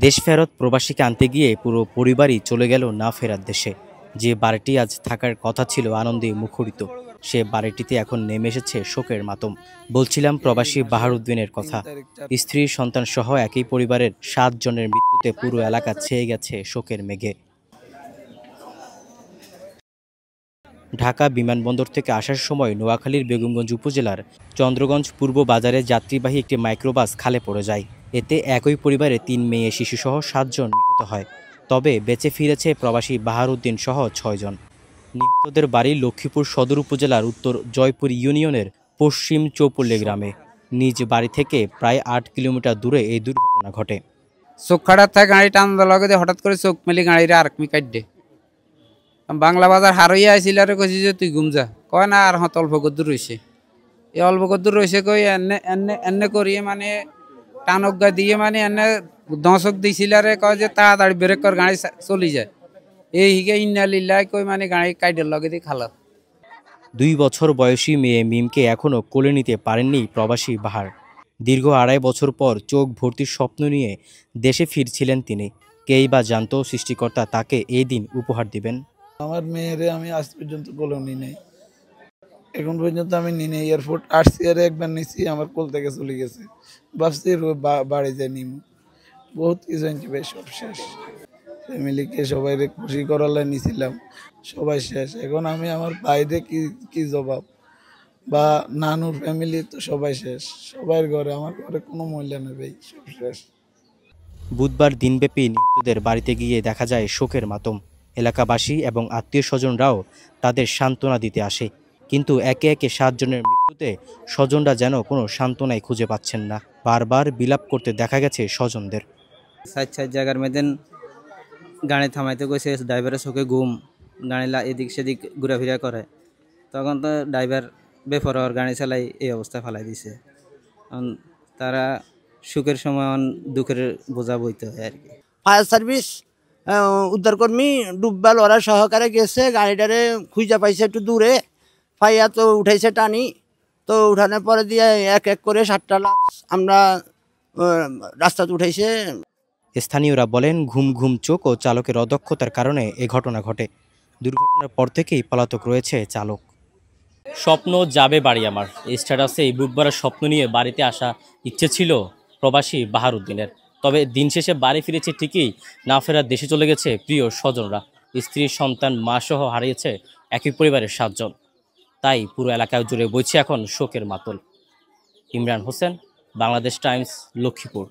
দেশ ফেরত প্রবাসীকে আনতে গিয়ে পুরো পরিবারই চলে গেল না ফেরার দেশে। যে বাড়িটি আজ থাকার কথা ছিল আনন্দে মুখরিত, সে বাড়িটিতে এখন নেমে এসেছে শোকের মাতম। বলছিলাম প্রবাসী বাহারউদ্দিনের কথা। স্ত্রী সন্তান সহ একই পরিবারের 7 জনের মৃত্যুতে পুরো এলাকা ছেয়ে গেছে শোকের মেঘে। ঢাকা বিমানবন্দর থেকে আসার সময় নোয়াখালীর বেগমগঞ্জ উপজেলার চন্দ্রগঞ্জ পূর্ব বাজারে যাত্রীবাহী একটি মাইক্রোবাস খালে পড়ে যায়। এতে একই পরিবারে 3 মেয়ে শিশুসহ 7 জন নিহত হয়। তবে বেঁচে ফিরেছে প্রবাসী বাহারউদ্দিন সহ 6 জন। নিহতদের বাড়ি লক্ষ্মীপুর সদর উপজেলার উত্তর জয়পুর ইউনিয়নের পশ্চিম চৌপল্লী গ্রামে। নিজ বাড়ি থেকে প্রায় 8 কিলোমিটার দূরে এই দুর্ঘটনা ঘটে। চোখ খাটার থাকে গাড়ি টান লগে হঠাৎ করে চোখ মেলি গাড়িটা আরেকমি কাটে বাংলা বাজার হারইয়া আইছিল আর কইছি যে তুই ঘুম যা, কয় না আর হাত অল্প কদ্দুর রয়েছে। এই অল্প কদ্দুর রয়েছে কই এনে এনে এনে করিয়ে মানে টানজ্ঞা দিয়ে মানে এনে দশক দিছিল আরে কয় যে তাড়াতাড়ি ব্রেক কর গাড়ি চলি যায়। এই হিগে ইন্নালিল্লাহ কই মানে গাড়ি কাইডের লগে দিয়ে খালা। 2 বছর বয়সী মেয়ে মিমকে এখনও কোলে নিতে পারেননি প্রবাসী বাহার। দীর্ঘ 2.5 বছর পর চোখ ভর্তি স্বপ্ন নিয়ে দেশে ফিরছিলেন তিনি। কেই বা জানতো সৃষ্টিকর্তা তাকে এই দিন উপহার দিবেন। আমার মেয়েরে আমি আজ পর্যন্ত কোলেও নি নাই, এখন পর্যন্ত আমি নি নাই। এয়ারপোর্ট আসছি আর একবার নিছি, আমার কোল থেকে চলে গেছে। ভাবছি বাড়ি যাই নিম, বহুত কিছু আনছি ভাই, সব শেষ। ফ্যামিলিকে সবাই খুশি করালে নিছিলাম, সবাই শেষ। এখন আমি আমার ভাইরে কি জবাব, বা নানুর ফ্যামিলি তো সবাই শেষ, সবার ঘরে। আমার ঘরে কোনো মূল্য নেই ভাই, সব শেষ। বুধবার দিনব্যাপী নিহতদের বাড়িতে গিয়ে দেখা যায় শোকের মাতম। এলাকাবাসী এবং আত্মীয় স্বজনরাও তাদের সান্ত্বনা দিতে আসে, কিন্তু একে একে 7 জনের মৃত্যুতে স্বজনরা যেন কোনো সান্ত্বনাই খুঁজে পাচ্ছেন না। বারবার বিলাপ করতে দেখা গেছে স্বজনদের। সাইড জায়গার মধ্যে গাড়ি থামাইতে গেছে, ড্রাইভারের চোখে ঘুম, গাড়ি এদিক সেদিক ঘোরাফেরা করে, তখন তো ড্রাইভার বেপরোয়ার গাড়ি চালাই এই অবস্থা ফেলাই দিছে। তারা সুখের সময় দুঃখের বোঝা বইতে হয় আর কি। ফায়ার সার্ভিস উদ্ধারকর্মী ডুববাল ওরা সহকারে গেছে, গাড়িটারে খুঁজা পাইছে একটু দূরে, ফাইয়া তো উঠাইছে টানি, তো উঠানোর পরে দিয়ে এক এক করে 7টা লাশ আমরা রাস্তাতে উঠাইছে। স্থানীয়রা বলেন ঘুম ঘুম চোখ ও চালকের অদক্ষতার কারণে এ ঘটনা ঘটে। দুর্ঘটনার পর থেকেই পলাতক রয়েছে চালক। স্বপ্ন যাবে বাড়ি আমার, এই স্ট্যাটাসে এই বুধবারের স্বপ্ন নিয়ে বাড়িতে আসা ইচ্ছে ছিল প্রবাসী বাহারউদ্দিনের। তবে দিন শেষে বাড়ি ফিরেছে ঠিকই, না ফেরার দেশে চলে গেছে প্রিয় স্বজনরা। স্ত্রী সন্তান মা সহ হারিয়েছে একই পরিবারের 7 জন। তাই পুরো এলাকায় জুড়ে বইছে এখন শোকের মাতল। ইমরান হোসেন, বাংলাদেশ টাইমস, লক্ষ্মীপুর।